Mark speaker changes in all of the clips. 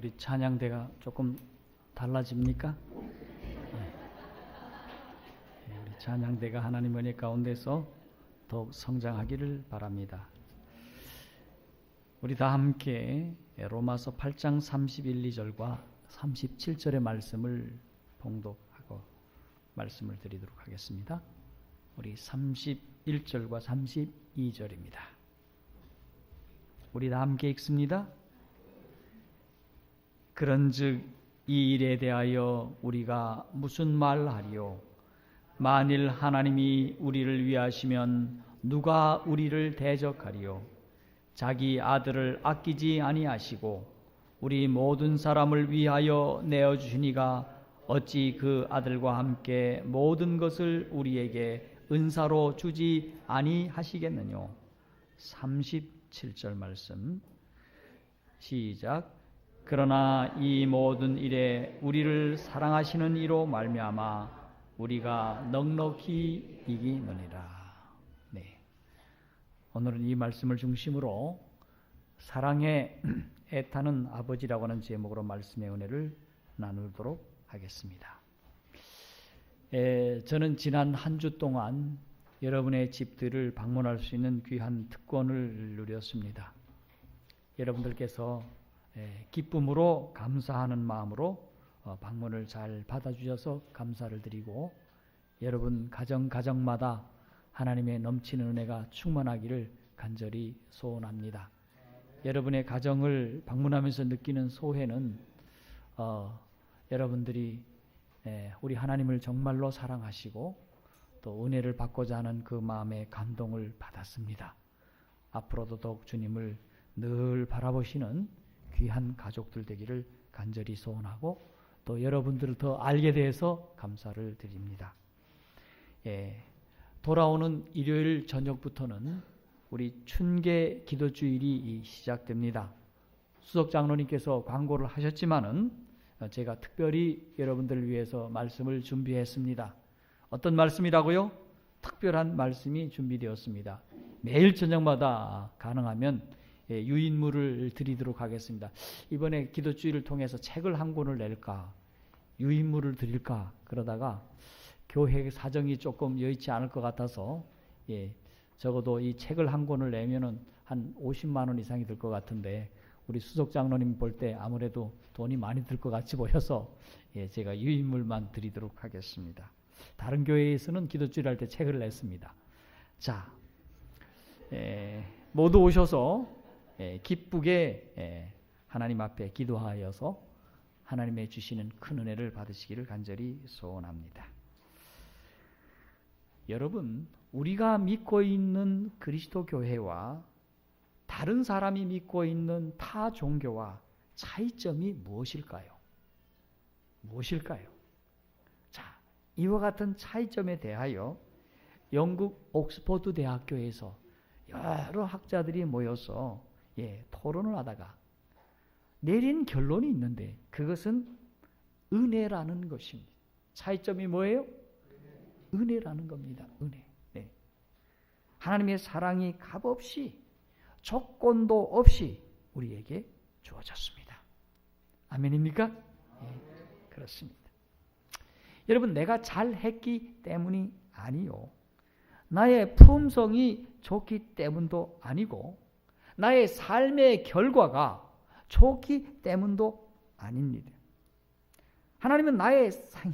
Speaker 1: 우리 찬양대가 조금 달라집니까? 우리 찬양대가 하나님 은혜 가운데서 더욱 성장하기를 바랍니다. 우리 다 함께 로마서 8장 31, 2절과 37절의 말씀을 봉독하고 말씀을 드리도록 하겠습니다. 우리 31절과 32절입니다. 우리 다 함께 읽습니다. 그런즉 이 일에 대하여 우리가 무슨 말하리요? 만일 하나님이 우리를 위하시면 누가 우리를 대적하리요? 자기 아들을 아끼지 아니하시고 우리 모든 사람을 위하여 내어주시니가 어찌 그 아들과 함께 모든 것을 우리에게 은사로 주지 아니하시겠느뇨? 37절 말씀 시작. 그러나 이 모든 일에 우리를 사랑하시는 이로 말미암아 우리가 넉넉히 이기느니라. 네. 오늘은 이 말씀을 중심으로 사랑에 애타는 아버지라고 하는 제목으로 말씀의 은혜를 나누도록 하겠습니다. 저는 지난 한 주 동안 여러분의 집들을 방문할 수 있는 귀한 특권을 누렸습니다. 여러분들께서 기쁨으로 감사하는 마음으로 방문을 잘 받아주셔서 감사를 드리고 여러분 가정마다 하나님의 넘치는 은혜가 충만하기를 간절히 소원합니다. 여러분의 가정을 방문하면서 느끼는 소회는 여러분들이 우리 하나님을 정말로 사랑하시고 또 은혜를 받고자 하는 그 마음의 감동을 받았습니다. 앞으로도 더욱 주님을 늘 바라보시는 귀한 가족들 되기를 간절히 소원하고 또 여러분들을 더 알게 돼서 감사를 드립니다. 돌아오는 일요일 저녁부터는 우리 춘계 기도주일이 시작됩니다. 수석 장로님께서 광고를 하셨지만은 제가 특별히 여러분들을 위해서 말씀을 준비했습니다. 어떤 말씀이라고요? 특별한 말씀이 준비되었습니다. 매일 저녁마다 가능하면 유인물을 드리도록 하겠습니다. 이번에 기도주의를 통해서 책을 한 권을 낼까, 유인물을 드릴까 그러다가 교회 사정이 조금 여의치 않을 것 같아서 적어도 이 책을 한 권을 내면은 한 50만 원 이상이 들 것 같은데 우리 수석 장로님 볼 때 아무래도 돈이 많이 들 것 같이 보여서 제가 유인물만 드리도록 하겠습니다. 다른 교회에서는 기도주일 할 때 책을 냈습니다. 자, 모두 오셔서 기쁘게 하나님 앞에 기도하여서 하나님의 주시는 큰 은혜를 받으시기를 간절히 소원합니다. 여러분, 우리가 믿고 있는 그리스도 교회와 다른 사람이 믿고 있는 타 종교와 차이점이 무엇일까요? 무엇일까요? 자, 이와 같은 차이점에 대하여 영국 옥스퍼드 대학교에서 여러 학자들이 모여서 토론을 하다가 내린 결론이 있는데 그것은 은혜라는 것입니다. 차이점이 뭐예요? 은혜라는 겁니다. 은혜. 네. 하나님의 사랑이 값없이 조건도 없이 우리에게 주어졌습니다. 아멘입니까? 네, 그렇습니다. 여러분, 내가 잘했기 때문이 아니요, 나의 품성이 좋기 때문도 아니고 나의 삶의 결과가 좋기 때문도 아닙니다. 하나님은 나의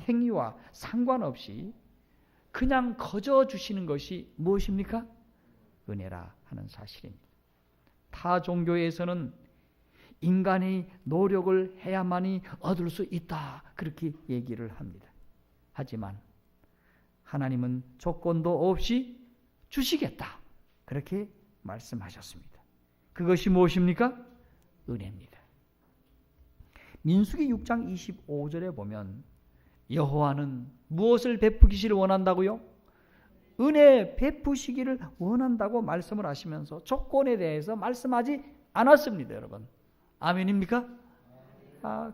Speaker 1: 행위와 상관없이 그냥 거저 주시는 것이 무엇입니까? 은혜라 하는 사실입니다. 타 종교에서는 인간이 노력을 해야만이 얻을 수 있다 그렇게 얘기를 합니다. 하지만 하나님은 조건도 없이 주시겠다 그렇게 말씀하셨습니다. 그것이 무엇입니까? 은혜입니다. 민수기 6장 25절에 보면 여호와는 무엇을 베푸기를 원한다고요? 은혜 베푸시기를 원한다고 말씀을 하시면서 조건에 대해서 말씀하지 않았습니다. 여러분, 아멘입니까?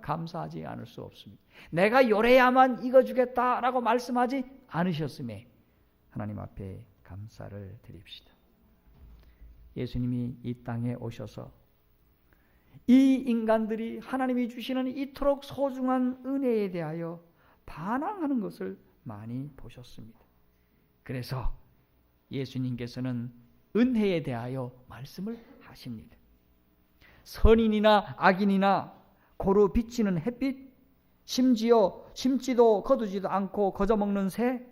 Speaker 1: 감사하지 않을 수 없습니다. 내가 요래야만 이거 주겠다라고 말씀하지 않으셨음에 하나님 앞에 감사를 드립시다. 예수님이 이 땅에 오셔서 이 인간들이 하나님이 주시는 이토록 소중한 은혜에 대하여 반항하는 것을 많이 보셨습니다. 그래서 예수님께서는 은혜에 대하여 말씀을 하십니다. 선인이나 악인이나 고루 비치는 햇빛, 심지어 심지도 거두지도 않고 거저먹는 새,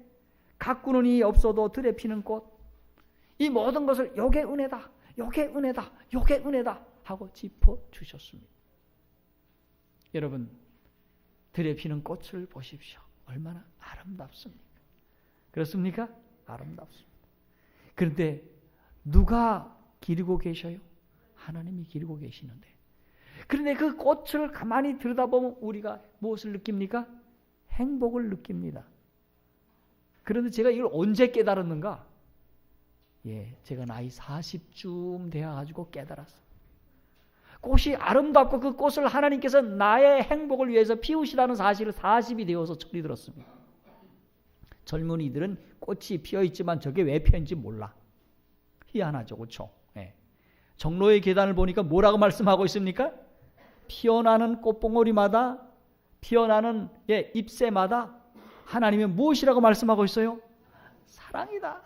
Speaker 1: 가꾸는 이 없어도 들에 피는 꽃, 이 모든 것을 요게 은혜다, 요게 은혜다, 요게 은혜다 하고 짚어주셨습니다. 여러분, 들에 피는 꽃을 보십시오. 얼마나 아름답습니까? 그렇습니까? 아름답습니다. 그런데 누가 기르고 계셔요? 하나님이 기르고 계시는데, 그런데 그 꽃을 가만히 들여다보면 우리가 무엇을 느낍니까? 행복을 느낍니다. 그런데 제가 이걸 언제 깨달았는가? 제가 나이 40쯤 되어가지고 깨달았어요. 꽃이 아름답고 그 꽃을 하나님께서 나의 행복을 위해서 피우시다는 사실을 40이 되어서 철이 들었습니다. 젊은이들은 꽃이 피어있지만 저게 왜 피었는지 몰라. 희한하죠, 그렇죠? 정로의 계단을 보니까 뭐라고 말씀하고 있습니까? 피어나는 꽃봉오리마다, 피어나는 잎새마다 하나님이 무엇이라고 말씀하고 있어요? 사랑이다.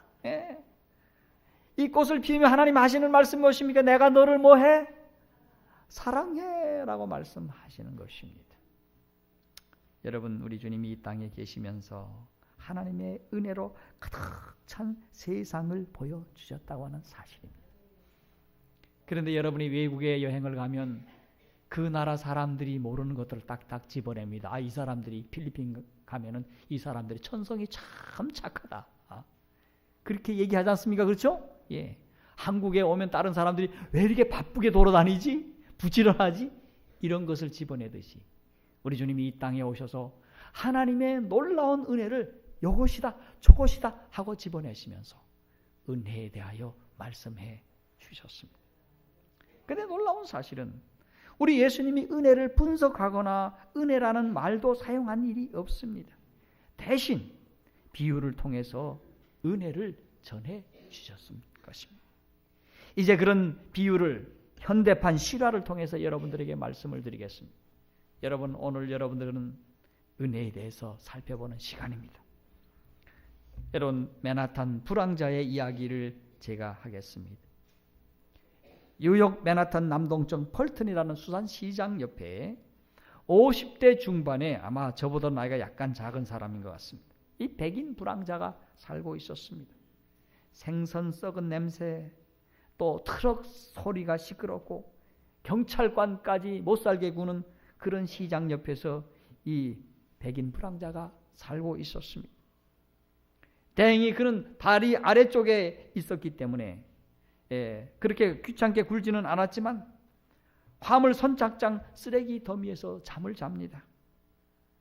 Speaker 1: 이 꽃을 피우며 하나님 하시는 말씀이 무엇입니까? 내가 너를 뭐해? 사랑해 라고 말씀하시는 것입니다. 여러분, 우리 주님이 이 땅에 계시면서 하나님의 은혜로 가득 찬 세상을 보여주셨다고 하는 사실입니다. 그런데 여러분이 외국에 여행을 가면 그 나라 사람들이 모르는 것들을 딱딱 집어냅니다. 이 사람들이 필리핀 가면은 이 사람들이 천성이 참 착하다. 그렇게 얘기하지 않습니까? 그렇죠? 한국에 오면 다른 사람들이 왜 이렇게 바쁘게 돌아다니지? 부지런하지? 이런 것을 집어내듯이 우리 주님이 이 땅에 오셔서 하나님의 놀라운 은혜를 이것이다 저것이다 하고 집어내시면서 은혜에 대하여 말씀해 주셨습니다. 그런데 놀라운 사실은 우리 예수님이 은혜를 분석하거나 은혜라는 말도 사용한 일이 없습니다. 대신 비유를 통해서 은혜를 전해 주셨을 것입니다. 이제 그런 비유를 현대판 실화를 통해서 여러분들에게 말씀을 드리겠습니다. 여러분, 오늘 여러분들은 은혜에 대해서 살펴보는 시간입니다. 여러분, 맨하탄 불황자의 이야기를 제가 하겠습니다. 뉴욕 맨하탄 남동쪽 펄튼이라는 수산시장 옆에 50대 중반에 아마 저보다 나이가 약간 작은 사람인 것 같습니다. 이 백인 불황자가 살고 있었습니다. 생선 썩은 냄새, 또 트럭 소리가 시끄럽고 경찰관까지 못살게 구는 그런 시장 옆에서 이 백인 불황자가 살고 있었습니다. 다행히 그는 다리 아래쪽에 있었기 때문에 그렇게 귀찮게 굴지는 않았지만 화물 선착장 쓰레기 더미에서 잠을 잡니다.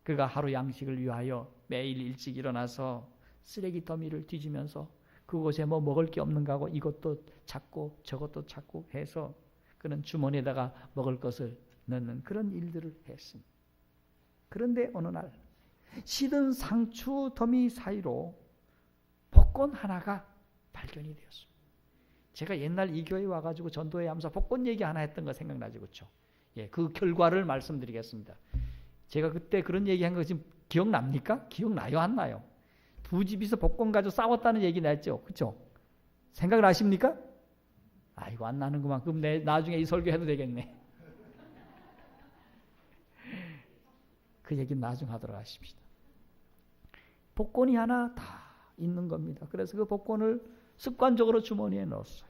Speaker 1: 그가 하루 양식을 위하여 매일 일찍 일어나서 쓰레기 더미를 뒤지면서 그곳에 뭐 먹을 게 없는가 하고 이것도 찾고 저것도 찾고 해서 그는 주머니에다가 먹을 것을 넣는 그런 일들을 했습니다. 그런데 어느 날 시든 상추 더미 사이로 복권 하나가 발견이 되었습니다. 제가 옛날 이 교회에 와가지고 전도회 하면서 복권 얘기 하나 했던 거 생각나죠, 그렇죠? 그 결과를 말씀드리겠습니다. 제가 그때 그런 얘기한 거 지금 기억납니까? 기억나요, 안 나요? 두 집이서 복권 가지고 싸웠다는 얘기 났죠, 그렇죠? 생각나십니까? 아이고, 안 나는구만. 그럼 나중에 이 설교해도 되겠네. 그 얘기는 나중에 하도록 하십시다. 복권이 하나 다 있는 겁니다. 그래서 그 복권을 습관적으로 주머니에 넣었어요.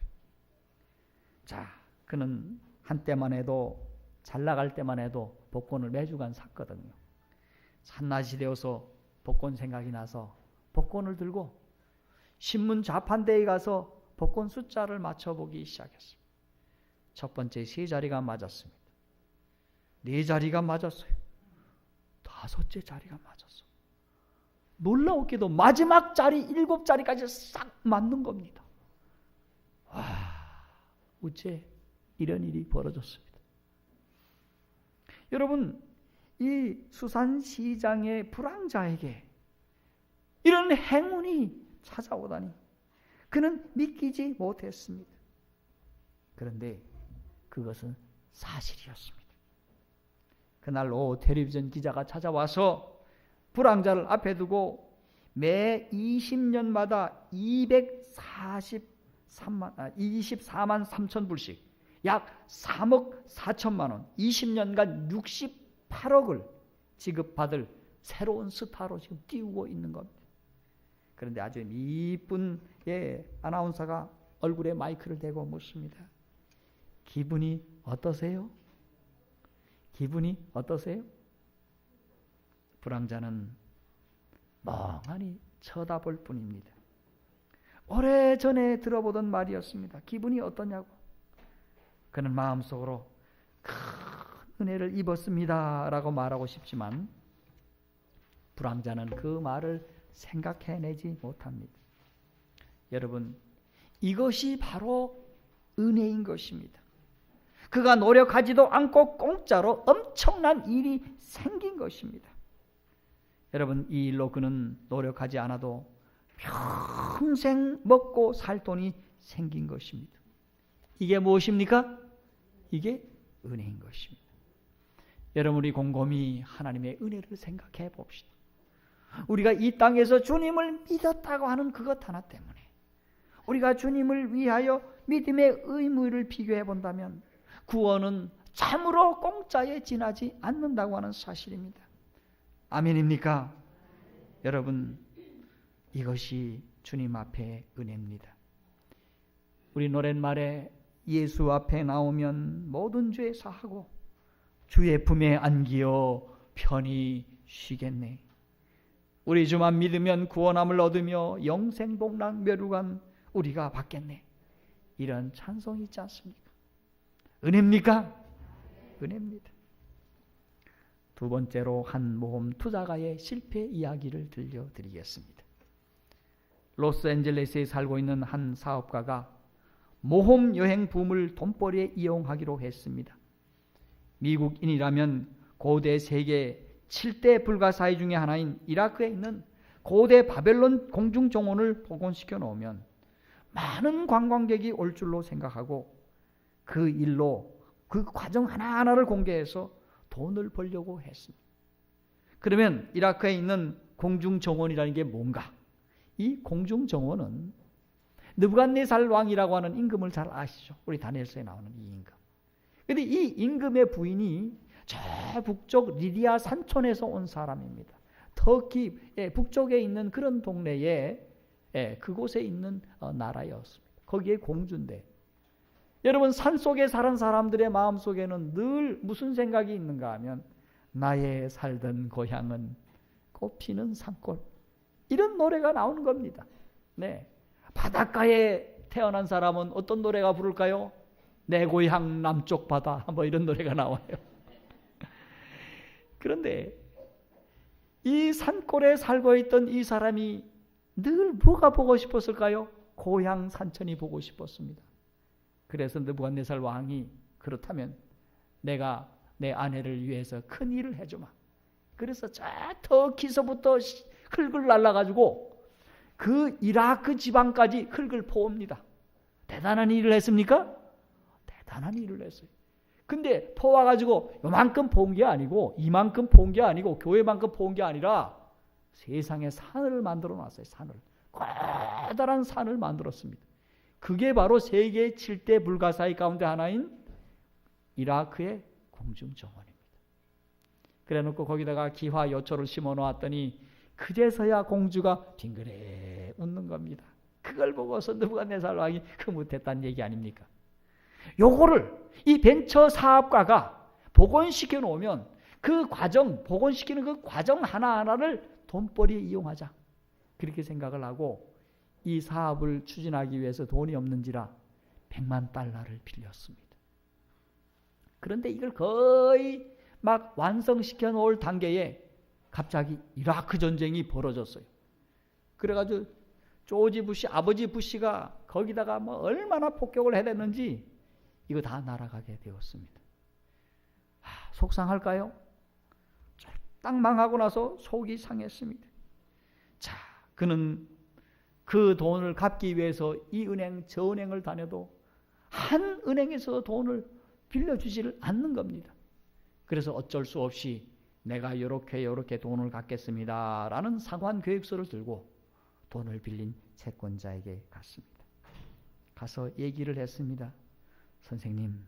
Speaker 1: 자, 그는 한때만 해도 잘 나갈 때만 해도 복권을 매주간 샀거든요. 산낮이 되어서 복권 생각이 나서 복권을 들고 신문 좌판대에 가서 복권 숫자를 맞춰보기 시작했습니다. 첫 번째 3자리가 맞았습니다. 4자리가 맞았어요. 5째 자리가 맞았어요. 놀라웠게도 마지막 자리 7자리까지 싹 맞는 겁니다. 와, 어째 이런 일이 벌어졌습니다. 여러분, 이 수산시장의 불황자에게 이런 행운이 찾아오다니 그는 믿기지 못했습니다. 그런데 그것은 사실이었습니다. 그날 오후 텔레비전 기자가 찾아와서 불황자를 앞에 두고 매 20년마다 24만 3천 불씩 약 3억 4천만 원, 20년간 68억을 지급받을 새로운 스타로 지금 띄우고 있는 겁니다. 그런데 아주 이쁜 아나운서가 얼굴에 마이크를 대고 묻습니다. 기분이 어떠세요? 기분이 어떠세요? 불황자는 멍하니 쳐다볼 뿐입니다. 오래전에 들어보던 말이었습니다. 기분이 어떠냐고. 그는 마음속으로 큰 은혜를 입었습니다 라고 말하고 싶지만 불황자는 그 말을 생각해내지 못합니다. 여러분, 이것이 바로 은혜인 것입니다. 그가 노력하지도 않고 공짜로 엄청난 일이 생긴 것입니다. 여러분, 이 일로 그는 노력하지 않아도 평생 먹고 살 돈이 생긴 것입니다. 이게 무엇입니까? 이게 은혜인 것입니다. 여러분, 우리 곰곰이 하나님의 은혜를 생각해 봅시다. 우리가 이 땅에서 주님을 믿었다고 하는 그것 하나 때문에 우리가 주님을 위하여 믿음의 의무를 비교해 본다면 구원은 참으로 공짜에 지나지 않는다고 하는 사실입니다. 아멘입니까? 여러분, 이것이 주님 앞에 은혜입니다. 우리 노랫말에 예수 앞에 나오면 모든 죄 사하고 주의 품에 안기어 편히 쉬겠네. 우리 주만 믿으면 구원함을 얻으며 영생복락 멸류관 우리가 받겠네. 이런 찬송이 있지 않습니까? 은혜입니까? 은혜입니다. 두 번째로 한 모험 투자가의 실패 이야기를 들려드리겠습니다. 로스앤젤레스에 살고 있는 한 사업가가 모험 여행 붐을 돈벌이에 이용하기로 했습니다. 미국인이라면 고대 세계 7대 불가사의 중에 하나인 이라크에 있는 고대 바벨론 공중정원을 복원시켜 놓으면 많은 관광객이 올 줄로 생각하고 그 일로 그 과정 하나하나를 공개해서 돈을 벌려고 했습니다. 그러면 이라크에 있는 공중정원이라는 게 뭔가? 이 공중정원은 느부갓네살 왕이라고 하는 임금을 잘 아시죠? 우리 다니엘서에 나오는 이 임금. 그런데 이 임금의 부인이 저 북쪽 리디아 산촌에서 온 사람입니다. 터키 북쪽에 있는 그런 동네에 그곳에 있는 나라였습니다. 거기에 공주인데 여러분, 산속에 사는 사람들의 마음속에는 늘 무슨 생각이 있는가 하면 나의 살던 고향은 꽃피는 산골, 이런 노래가 나오는 겁니다. 네. 바닷가에 태어난 사람은 어떤 노래가 부를까요? 내 고향 남쪽 바다, 뭐 이런 노래가 나와요. 그런데 이 산골에 살고 있던 이 사람이 늘 뭐가 보고 싶었을까요? 고향 산천이 보고 싶었습니다. 그래서 느부갓네살 왕이 그렇다면 내가 내 아내를 위해서 큰 일을 해주마. 그래서 저 터키서부터 흙을 날라가지고 그 이라크 지방까지 흙을 퍼옵니다. 대단한 일을 했습니까? 대단한 일을 했어요. 근데 퍼와가지고 요만큼 퍼온 게 아니고 이만큼 퍼온 게 아니고 교회만큼 퍼온 게 아니라 세상에 산을 만들어 놨어요. 산을. 커다란 산을 만들었습니다. 그게 바로 세계 7대 불가사의 가운데 하나인 이라크의 공중정원입니다. 그래놓고 거기다가 기와 요초를 심어 놓았더니 그제서야 공주가 빙그레 웃는 겁니다. 그걸 보고서 느부갓네살 왕이 흐뭇했다는 얘기 아닙니까? 요거를 이 벤처 사업가가 복원시켜 놓으면 그 과정, 복원시키는 그 과정 하나하나를 돈벌이에 이용하자. 그렇게 생각을 하고 이 사업을 추진하기 위해서 돈이 없는지라 100만 달러를 빌렸습니다. 그런데 이걸 거의 막 완성시켜 놓을 단계에 갑자기 이라크 전쟁이 벌어졌어요. 그래가지고 조지 부시, 아버지 부시가 거기다가 뭐 얼마나 폭격을 해댔는지 이거 다 날아가게 되었습니다. 속상할까요? 딱 망하고 나서 속이 상했습니다. 자, 그는 그 돈을 갚기 위해서 이 은행 저 은행을 다녀도 한 은행에서 돈을 빌려주지를 않는 겁니다. 그래서 어쩔 수 없이 내가 요렇게 돈을 갚겠습니다 라는 상환 계획서를 들고 돈을 빌린 채권자에게 갔습니다. 가서 얘기를 했습니다. 선생님,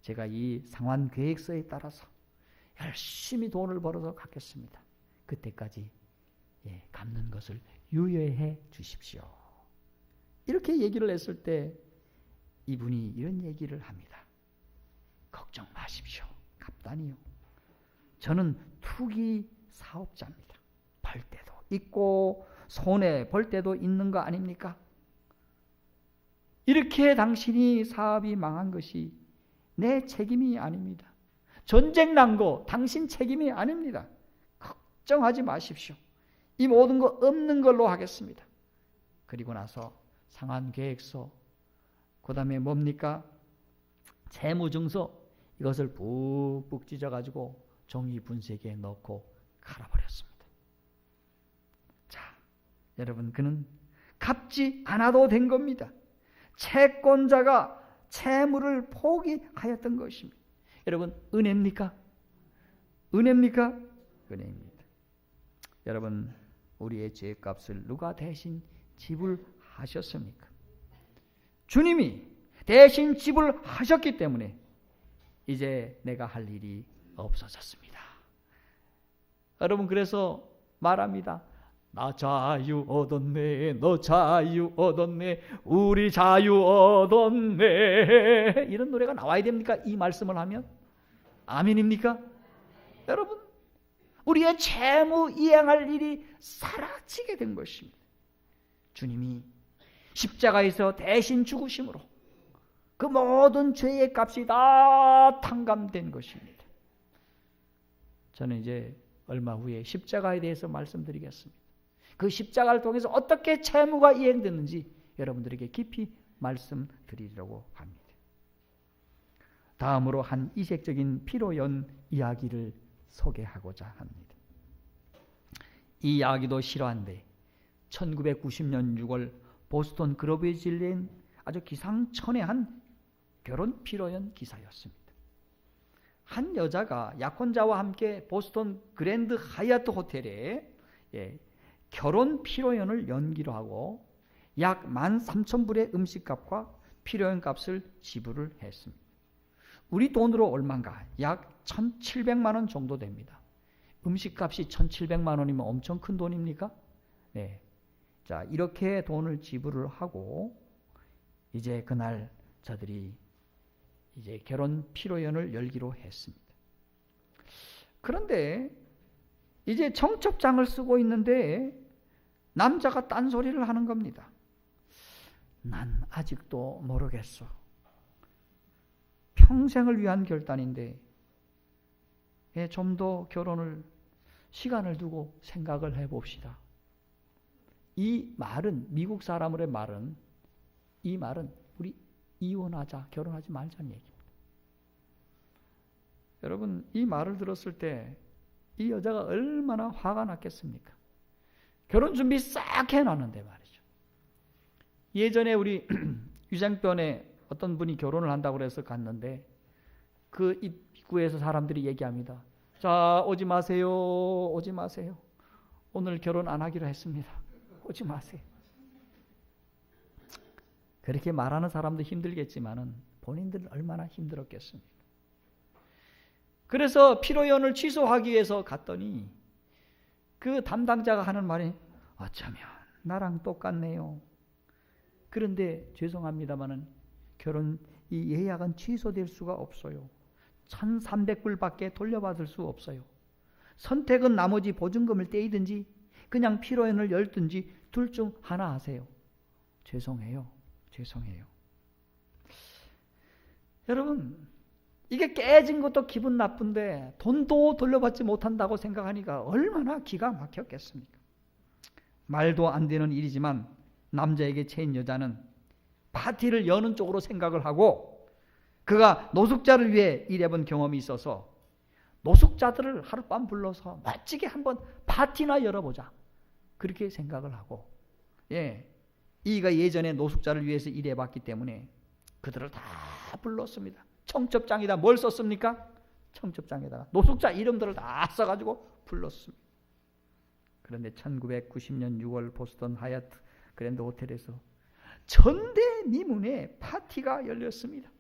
Speaker 1: 제가 이 상환 계획서에 따라서 열심히 돈을 벌어서 갚겠습니다. 그때까지 갚는 것을 유예해 주십시오. 이렇게 얘기를 했을 때 이분이 이런 얘기를 합니다. 걱정 마십시오. 갚다니요. 저는 투기 사업자입니다. 벌 때도 있고 손해 볼 때도 있는 거 아닙니까? 이렇게 당신이 사업이 망한 것이 내 책임이 아닙니다. 전쟁 난 거 당신 책임이 아닙니다. 걱정하지 마십시오. 이 모든 거 없는 걸로 하겠습니다. 그리고 나서 상환계획서, 그 다음에 뭡니까? 채무증서, 이것을 푹푹 찢어가지고 종이 분쇄기에 넣고 갈아버렸습니다. 자, 여러분, 그는 갚지 않아도 된 겁니다. 채권자가 채무를 포기하였던 것입니다. 여러분, 은혜입니까? 은혜입니까? 은혜입니다. 여러분, 우리의 죄값을 누가 대신 지불하셨습니까? 주님이 대신 지불하셨기 때문에 이제 내가 할 일이 없어졌습니다. 여러분, 그래서 말합니다. 나 자유 얻었네, 너 자유 얻었네, 우리 자유 얻었네. 이런 노래가 나와야 됩니까? 이 말씀을 하면? 아멘입니까? 여러분, 우리의 채무 이행할 일이 사라지게 된 것입니다. 주님이 십자가에서 대신 죽으심으로 그 모든 죄의 값이 다 탕감된 것입니다. 저는 이제 얼마 후에 십자가에 대해서 말씀드리겠습니다. 그 십자가를 통해서 어떻게 채무가 이행됐는지 여러분들에게 깊이 말씀드리려고 합니다. 다음으로 한 이색적인 피로연 이야기를 소개하고자 합니다. 이 이야기도 실화인데 1990년 6월 보스턴 그로브에 아주 기상천외한 결혼 피로연 기사였습니다. 한 여자가 약혼자와 함께 보스턴 그랜드 하얏트 호텔에 결혼 피로연을 연기로 하고 약 13,000불의 음식값과 피로연 값을 지불을 했습니다. 우리 돈으로 얼마인가? 약 1,700만 원 정도 됩니다. 음식값이 1,700만 원이면 엄청 큰 돈입니까? 네. 자, 이렇게 돈을 지불을 하고 이제 그날 저들이 이제 결혼 피로연을 열기로 했습니다. 그런데 이제 청첩장을 쓰고 있는데 남자가 딴소리를 하는 겁니다. 난 아직도 모르겠어. 평생을 위한 결단인데 좀 더 결혼을 시간을 두고 생각을 해봅시다. 이 말은, 미국 사람들의 말은, 이 말은 우리 이혼하자, 결혼하지 말자는 얘기입니다. 여러분, 이 말을 들었을 때 이 여자가 얼마나 화가 났겠습니까? 결혼 준비 싹 해놨는데 말이죠. 예전에 우리 유생변에 어떤 분이 결혼을 한다고 해서 갔는데 그 입구에서 사람들이 얘기합니다. 자, 오지 마세요. 오지 마세요. 오늘 결혼 안 하기로 했습니다. 오지 마세요. 그렇게 말하는 사람도 힘들겠지만은 본인들은 얼마나 힘들었겠습니까? 그래서 피로연을 취소하기 위해서 갔더니 그 담당자가 하는 말이 어쩌면 나랑 똑같네요. 그런데 죄송합니다마는 결혼 이 예약은 취소될 수가 없어요. 1,300불밖에 돌려받을 수 없어요. 선택은 나머지 보증금을 떼이든지 그냥 피로연을 열든지 둘 중 하나 하세요. 죄송해요. 죄송해요. 여러분, 이게 깨진 것도 기분 나쁜데 돈도 돌려받지 못한다고 생각하니까 얼마나 기가 막혔겠습니까? 말도 안 되는 일이지만 남자에게 채인 여자는 파티를 여는 쪽으로 생각을 하고 그가 노숙자를 위해 일해본 경험이 있어서 노숙자들을 하룻밤 불러서 멋지게 한번 파티나 열어보자. 그렇게 생각을 하고 이가 예전에 노숙자를 위해서 일해봤기 때문에 그들을 다 불렀습니다. 청첩장에다 뭘 썼습니까? 청첩장에다가 노숙자 이름들을 다 써가지고 불렀습니다. 그런데 1990년 6월 보스턴 하얏트 그랜드 호텔에서 전대미문의 파티가 열렸습니다.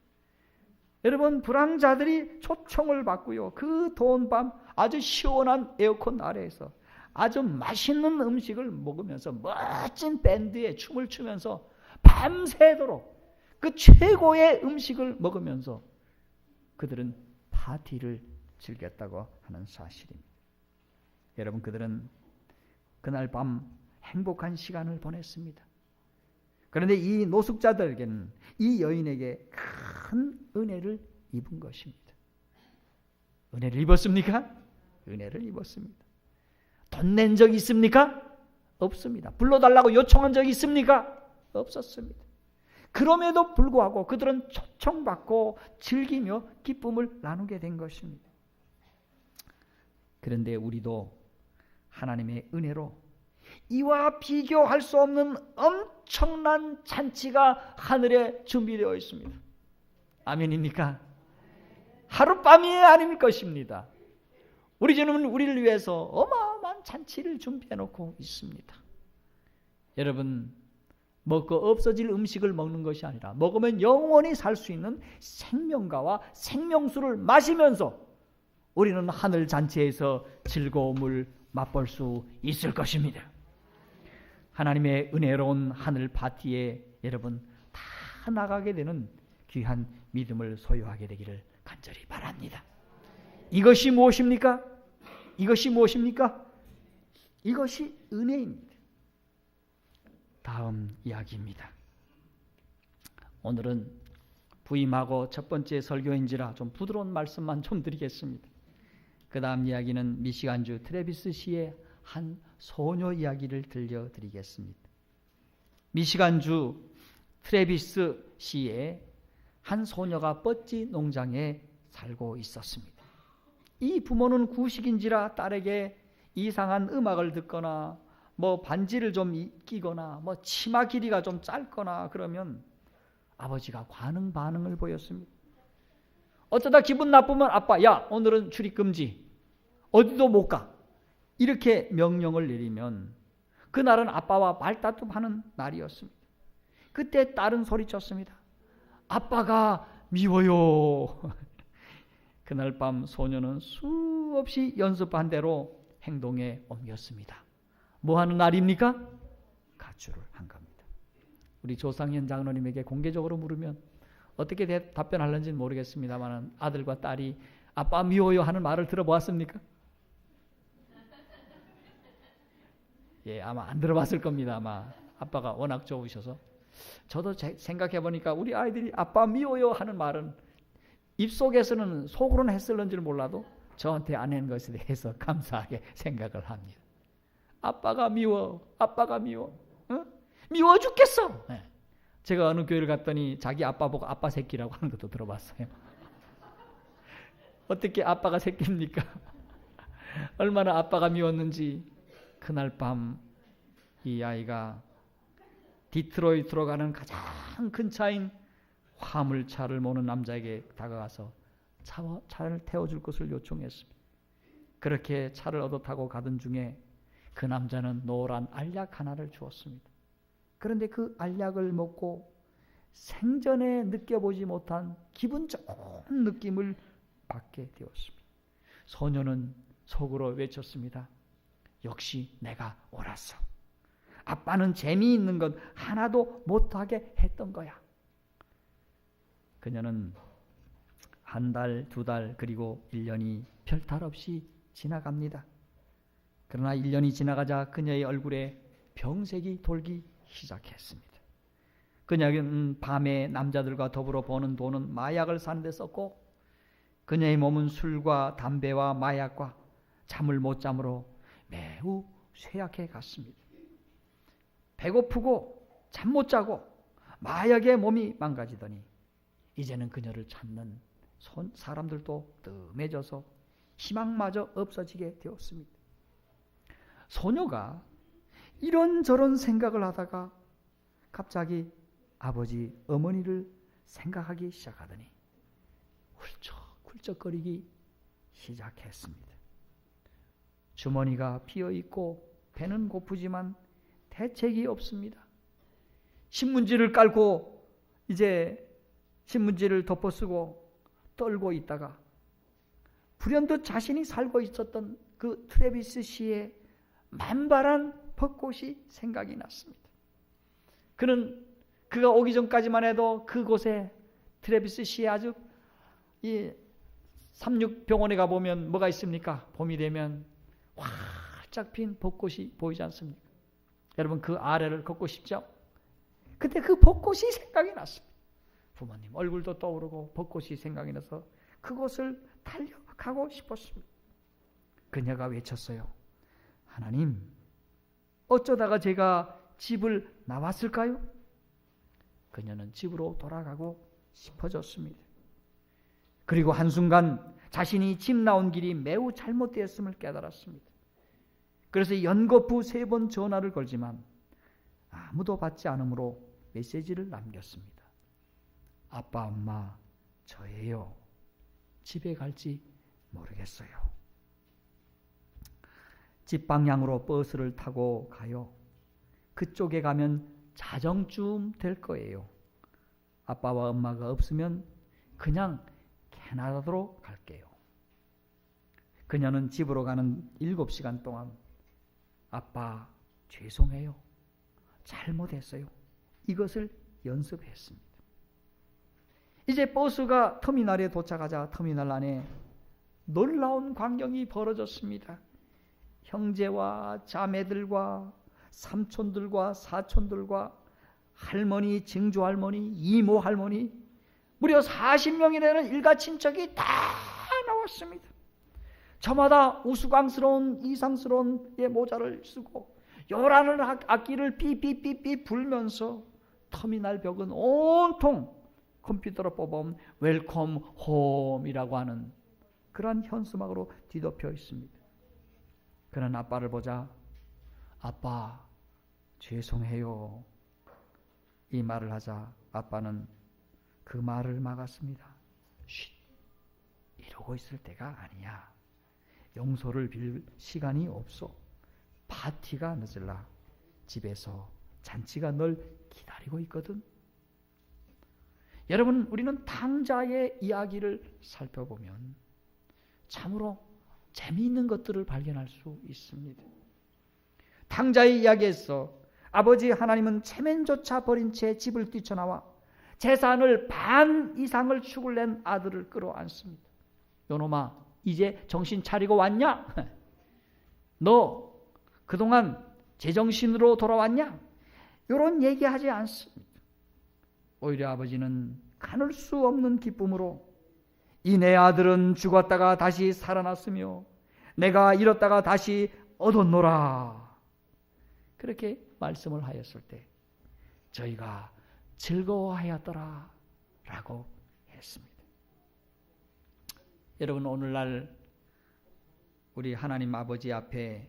Speaker 1: 여러분, 불황자들이 초청을 받고요. 그 더운 밤 아주 시원한 에어컨 아래에서 아주 맛있는 음식을 먹으면서 멋진 밴드에 춤을 추면서 밤새도록 그 최고의 음식을 먹으면서 그들은 파티를 즐겼다고 하는 사실입니다. 여러분, 그들은 그날 밤 행복한 시간을 보냈습니다. 그런데 이 노숙자들에게는 이 여인에게 큰 은혜를 입은 것입니다. 은혜를 입었습니까? 은혜를 입었습니다. 돈 낸 적 있습니까? 없습니다. 불러달라고 요청한 적 있습니까? 없었습니다. 그럼에도 불구하고 그들은 초청받고 즐기며 기쁨을 나누게 된 것입니다. 그런데 우리도 하나님의 은혜로 이와 비교할 수 없는 엄청난 잔치가 하늘에 준비되어 있습니다. 아멘입니까? 하룻밤이 아닐 것입니다. 우리 주님은 우리를 위해서 어마어마한 잔치를 준비해 놓고 있습니다. 여러분, 먹고 없어질 음식을 먹는 것이 아니라 먹으면 영원히 살 수 있는 생명가와 생명수를 마시면서 우리는 하늘 잔치에서 즐거움을 맛볼 수 있을 것입니다. 하나님의 은혜로운 하늘 파티에 여러분 다 나가게 되는 귀한 믿음을 소유하게 되기를 간절히 바랍니다. 이것이 무엇입니까? 이것이 무엇입니까? 이것이 은혜입니다. 다음 이야기입니다. 오늘은 부임하고 첫 번째 설교인지라 좀 부드러운 말씀만 좀 드리겠습니다. 그 다음 이야기는 미시간주 트래비스 시의 한 소녀 이야기를 들려드리겠습니다. 미시간주 트래비스 시에 한 소녀가 뻗지 농장에 살고 있었습니다. 이 부모는 구식인지라 딸에게 이상한 음악을 듣거나 반지를 좀 끼거나 치마 길이가 좀 짧거나 그러면 아버지가 반응을 보였습니다. 어쩌다 기분 나쁘면 아빠, 야, 오늘은 출입 금지, 어디도 못 가, 이렇게 명령을 내리면 그날은 아빠와 말다툼하는 날이었습니다. 그때 딸은 소리쳤습니다. 아빠가 미워요. 그날 밤 소녀는 수없이 연습한 대로 행동에 옮겼습니다. 뭐 하는 날입니까? 가출을 한 겁니다. 우리 조상현 장로님에게 공개적으로 물으면 어떻게 답변하는지는 모르겠습니다만 아들과 딸이 아빠 미워요 하는 말을 들어보았습니까? 예, 아마 안 들어봤을 겁니다. 아마 아빠가 워낙 좋으셔서. 저도 생각해 보니까 우리 아이들이 아빠 미워요 하는 말은 입속에서는 속으로는 했을는지 몰라도 저한테 안 한 것에 대해서 감사하게 생각을 합니다. 아빠가 미워, 아빠가 미워, 미워 죽겠어. 네. 제가 어느 교회를 갔더니 자기 아빠 보고 아빠 새끼라고 하는 것도 들어봤어요. 어떻게 아빠가 새끼입니까? 얼마나 아빠가 미웠는지. 그날 밤 이 아이가 디트로이트로 가는 가장 큰 차인 화물차를 모는 남자에게 다가가서 차를 태워줄 것을 요청했습니다. 그렇게 차를 얻어 타고 가던 중에 그 남자는 노란 알약 하나를 주었습니다. 그런데 그 알약을 먹고 생전에 느껴보지 못한 기분 좋은 느낌을 받게 되었습니다. 소녀는 속으로 외쳤습니다. 역시 내가 옳았어. 아빠는 재미있는 것 하나도 못하게 했던 거야. 그녀는 한 달, 두 달, 그리고 1년이 별탈 없이 지나갑니다. 그러나 1년이 지나가자 그녀의 얼굴에 병색이 돌기 시작했습니다. 그녀는 밤에 남자들과 더불어 버는 돈은 마약을 사는 데 썼고 그녀의 몸은 술과 담배와 마약과 잠을 못 잠으로 매우 쇠약해 갔습니다. 배고프고 잠 못 자고 마약에 몸이 망가지더니 이제는 그녀를 찾는 사람들도 뜸해져서 희망마저 없어지게 되었습니다. 소녀가 이런저런 생각을 하다가 갑자기 아버지, 어머니를 생각하기 시작하더니 훌쩍훌쩍거리기 시작했습니다. 주머니가 비어있고 배는 고프지만 대책이 없습니다. 신문지를 깔고 이제 신문지를 덮어쓰고 떨고 있다가 불현듯 자신이 살고 있었던 그 트래비스 시의 만발한 벚꽃이 생각이 났습니다. 그가 오기 전까지만 해도 그곳에 트래비스 시에 아주 이 삼육병원에 가보면 뭐가 있습니까? 봄이 되면 활짝 핀 벚꽃이 보이지 않습니까? 여러분 그 아래를 걷고 싶죠? 그때 그 벚꽃이 생각이 났습니다. 부모님 얼굴도 떠오르고 벚꽃이 생각이 나서 그곳을 달려가고 싶었습니다. 그녀가 외쳤어요. 하나님, 어쩌다가 제가 집을 나왔을까요? 그녀는 집으로 돌아가고 싶어졌습니다. 그리고 한순간 자신이 집 나온 길이 매우 잘못되었음을 깨달았습니다. 그래서 연거푸 3번 전화를 걸지만 아무도 받지 않으므로 메시지를 남겼습니다. 아빠, 엄마, 저예요. 집에 갈지 모르겠어요. 집 방향으로 버스를 타고 가요. 그쪽에 가면 자정쯤 될 거예요. 아빠와 엄마가 없으면 그냥 캐나다로 갈게요. 그녀는 집으로 가는 7시간 동안 아빠 죄송해요. 잘못했어요. 이것을 연습했습니다. 이제 버스가 터미널에 도착하자 터미널 안에 놀라운 광경이 벌어졌습니다. 형제와 자매들과 삼촌들과 사촌들과 할머니, 증조할머니, 이모할머니 무려 40명이 되는 일가 친척이 다 나왔습니다. 저마다 우스꽝스러운 이상스러운 모자를 쓰고 요란한 악기를 삐삐삐삐 불면서 터미널 벽은 온통 컴퓨터로 뽑아온 웰컴 홈이라고 하는 그런 현수막으로 뒤덮여 있습니다. 그는 아빠를 보자 아빠 죄송해요 이 말을 하자 아빠는 그 말을 막았습니다. 쉿, 이러고 있을 때가 아니야. 용서를 빌 시간이 없어. 파티가 늦을라. 집에서 잔치가 널 기다리고 있거든. 여러분, 우리는 탕자의 이야기를 살펴보면 참으로 재미있는 것들을 발견할 수 있습니다. 탕자의 이야기에서 아버지 하나님은 체면조차 버린 채 집을 뛰쳐나와 재산을 반 이상을 축을 낸 아들을 끌어안습니다. 요놈아, 이제 정신 차리고 왔냐? 너 그동안 제정신으로 돌아왔냐? 이런 얘기하지 않습니다. 오히려 아버지는 가눌 수 없는 기쁨으로 이 내 아들은 죽었다가 다시 살아났으며 내가 잃었다가 다시 얻었노라. 그렇게 말씀을 하였을 때 저희가 즐거워하였더라 라고 했습니다. 여러분, 오늘날 우리 하나님 아버지 앞에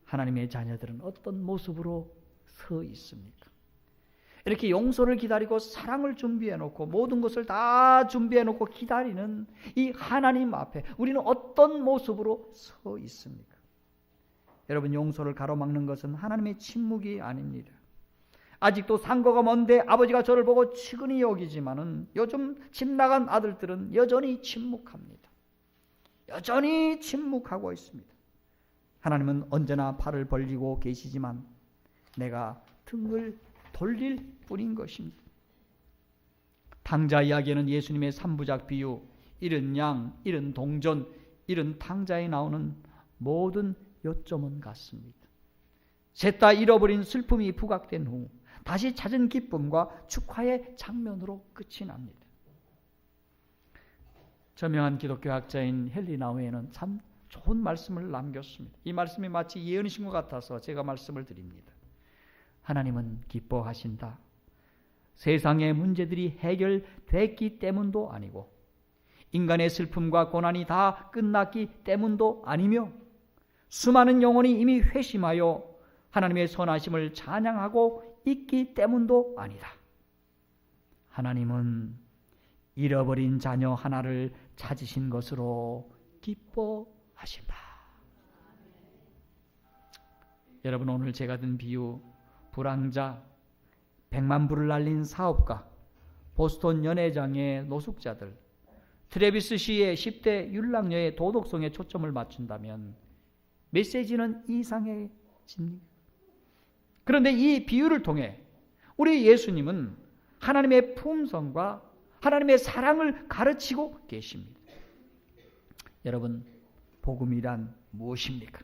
Speaker 1: 하나님의 자녀들은 어떤 모습으로 서 있습니까? 이렇게 용서를 기다리고 사랑을 준비해놓고 모든 것을 다 준비해놓고 기다리는 이 하나님 앞에 우리는 어떤 모습으로 서 있습니까? 여러분, 용서를 가로막는 것은 하나님의 침묵이 아닙니다. 아직도 상고가 먼데 아버지가 저를 보고 측은히 여기지만은 요즘 집 나간 아들들은 여전히 침묵합니다. 여전히 침묵하고 있습니다. 하나님은 언제나 팔을 벌리고 계시지만 내가 등을 돌릴 뿐인 것입니다. 탕자 이야기에는 예수님의 3부작 비유, 잃은 양, 잃은 동전, 잃은 탕자에 나오는 모든 요점은 같습니다. 셋 다 잃어버린 슬픔이 부각된 후 다시 찾은 기쁨과 축하의 장면으로 끝이 납니다. 저명한 기독교 학자인 헨리 나우에는 참 좋은 말씀을 남겼습니다. 이 말씀이 마치 예언이신 것 같아서 제가 말씀을 드립니다. 하나님은 기뻐하신다. 세상의 문제들이 해결됐기 때문도 아니고 인간의 슬픔과 고난이 다 끝났기 때문도 아니며 수많은 영혼이 이미 회심하여 하나님의 선하심을 찬양하고 있기 때문도 아니다. 하나님은 잃어버린 자녀 하나를 찾으신 것으로 기뻐하신다. 여러분, 오늘 제가 든 비유, 불황자, 100만 불을 날린 사업가, 보스턴 연회장의 노숙자들, 트래비스 시의 10대 율랑녀의 도덕성에 초점을 맞춘다면 메시지는 이상해집니다. 그런데 이 비유를 통해 우리 예수님은 하나님의 품성과 하나님의 사랑을 가르치고 계십니다. 여러분, 복음이란 무엇입니까?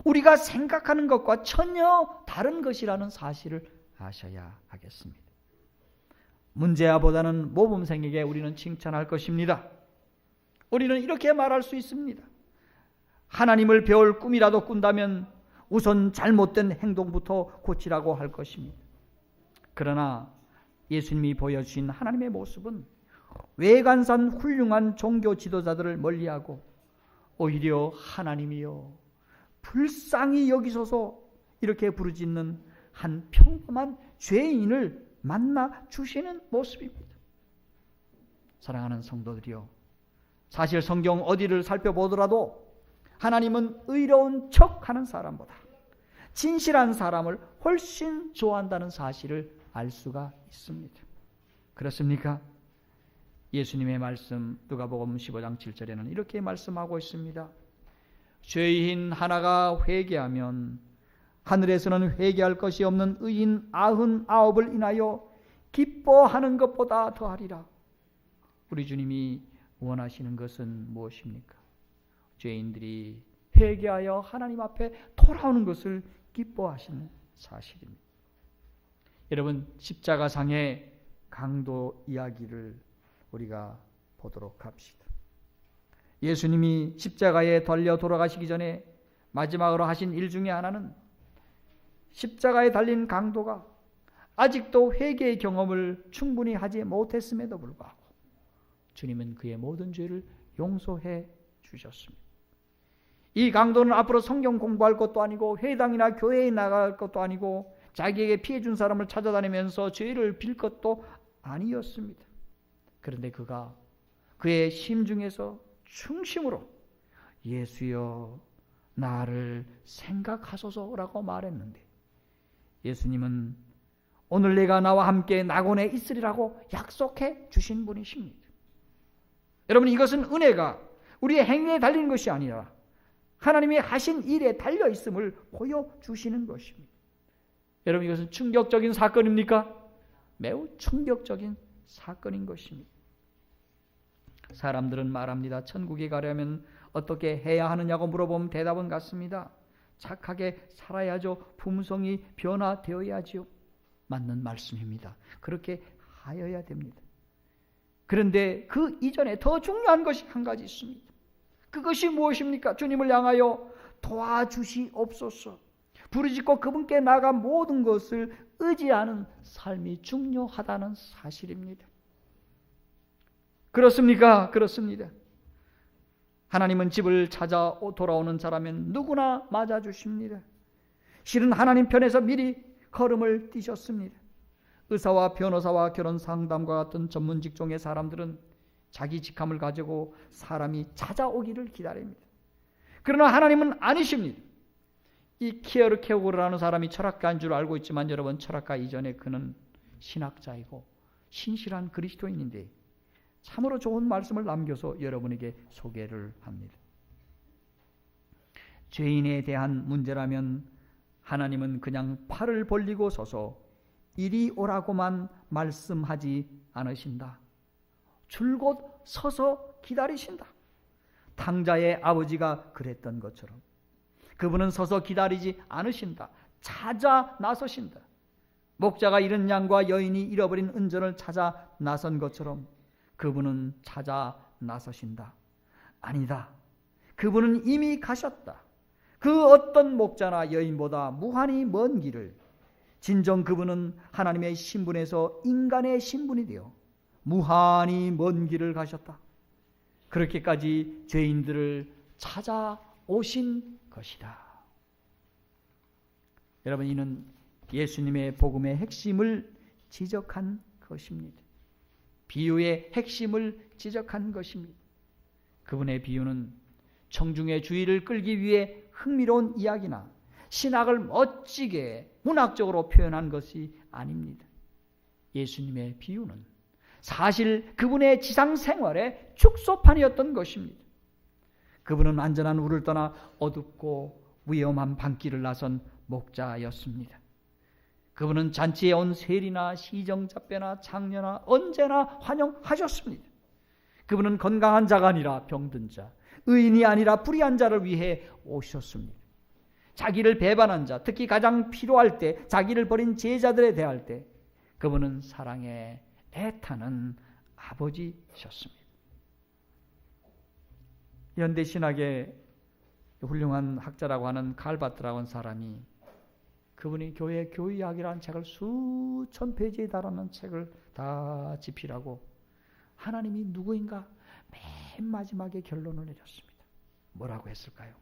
Speaker 1: 우리가 생각하는 것과 전혀 다른 것이라는 사실을 아셔야 하겠습니다. 문제아보다는 모범생에게 우리는 칭찬할 것입니다. 우리는 이렇게 말할 수 있습니다. 하나님을 배울 꿈이라도 꾼다면 우선 잘못된 행동부터 고치라고 할 것입니다. 그러나 예수님이 보여주신 하나님의 모습은 외관상 훌륭한 종교 지도자들을 멀리하고 오히려 하나님이여 불쌍히 여기소서 이렇게 부르짖는 한 평범한 죄인을 만나 주시는 모습입니다. 사랑하는 성도들이여, 사실 성경 어디를 살펴보더라도 하나님은 의로운 척하는 사람보다 진실한 사람을 훨씬 좋아한다는 사실을 알 수가 있습니다. 그렇습니까? 예수님의 말씀 누가복음 15장 7절에는 이렇게 말씀하고 있습니다. 죄인 하나가 회개하면 하늘에서는 회개할 것이 없는 의인 99을 인하여 기뻐하는 것보다 더하리라. 우리 주님이 원하시는 것은 무엇입니까? 죄인들이 회개하여 하나님 앞에 돌아오는 것을 기뻐하시는 사실입니다. 여러분, 십자가상의 강도 이야기를 우리가 보도록 합시다. 예수님이 십자가에 달려 돌아가시기 전에 마지막으로 하신 일 중에 하나는 십자가에 달린 강도가 아직도 회개의 경험을 충분히 하지 못했음에도 불구하고 주님은 그의 모든 죄를 용서해 주셨습니다. 이 강도는 앞으로 성경 공부할 것도 아니고 회당이나 교회에 나갈 것도 아니고 자기에게 피해 준 사람을 찾아다니면서 죄를 빌 것도 아니었습니다. 그런데 그가 그의 심중에서 중심으로 예수여 나를 생각하소서라고 말했는데 예수님은 오늘 내가 나와 함께 낙원에 있으리라고 약속해 주신 분이십니다. 여러분, 이것은 은혜가 우리의 행위에 달린 것이 아니라 하나님이 하신 일에 달려 있음을 보여주시는 것입니다. 여러분, 이것은 충격적인 사건입니까? 매우 충격적인 사건인 것입니다. 사람들은 말합니다. 천국에 가려면 어떻게 해야 하느냐고 물어보면 대답은 같습니다. 착하게 살아야죠. 품성이 변화되어야지요. 맞는 말씀입니다. 그렇게 하여야 됩니다. 그런데 그 이전에 더 중요한 것이 한 가지 있습니다. 그것이 무엇입니까? 주님을 향하여 도와주시옵소서. 부르짖고 그분께 나아가 모든 것을 의지하는 삶이 중요하다는 사실입니다. 그렇습니까? 그렇습니다. 하나님은 집을 찾아 돌아오는 자라면 누구나 맞아주십니다. 실은 하나님 편에서 미리 걸음을 뛰셨습니다. 의사와 변호사와 결혼 상담과 같은 전문 직종의 사람들은 자기 직함을 가지고 사람이 찾아오기를 기다립니다. 그러나 하나님은 아니십니다. 이 키어르 케고르라는 사람이 철학가인 줄 알고 있지만 여러분, 철학가 이전에 그는 신학자이고 신실한 그리스도인인데 참으로 좋은 말씀을 남겨서 여러분에게 소개를 합니다. 죄인에 대한 문제라면 하나님은 그냥 팔을 벌리고 서서 이리 오라고만 말씀하지 않으신다. 줄곧 서서 기다리신다. 탕자의 아버지가 그랬던 것처럼 그분은 서서 기다리지 않으신다. 찾아 나서신다. 목자가 잃은 양과 여인이 잃어버린 은전을 찾아 나선 것처럼 그분은 찾아 나서신다. 아니다. 그분은 이미 가셨다. 그 어떤 목자나 여인보다 무한히 먼 길을, 진정 그분은 하나님의 신분에서 인간의 신분이 되어 무한히 먼 길을 가셨다. 그렇게까지 죄인들을 찾아오신 것이다. 여러분, 이는 예수님의 복음의 핵심을 지적한 것입니다. 비유의 핵심을 지적한 것입니다. 그분의 비유는 청중의 주의를 끌기 위해 흥미로운 이야기나 신학을 멋지게 문학적으로 표현한 것이 아닙니다. 예수님의 비유는 사실 그분의 지상생활의 축소판이었던 것입니다. 그분은 안전한 우를 떠나 어둡고 위험한 밤길을 나선 목자였습니다. 그분은 잔치에 온 세리나 시정잡배나 장녀나 언제나 환영하셨습니다. 그분은 건강한 자가 아니라 병든 자, 의인이 아니라 불의한 자를 위해 오셨습니다. 자기를 배반한 자, 특히 가장 필요할 때 자기를 버린 제자들에 대할 때 그분은 사랑에 애타는 아버지셨습니다. 현대신학의 훌륭한 학자라고 하는 칼바트라고 하는 사람이 그분이 교회 교의학이라는 책을 수천 페이지에 달하는 책을 다 집필하고 하나님이 누구인가 맨 마지막에 결론을 내렸습니다. 뭐라고 했을까요?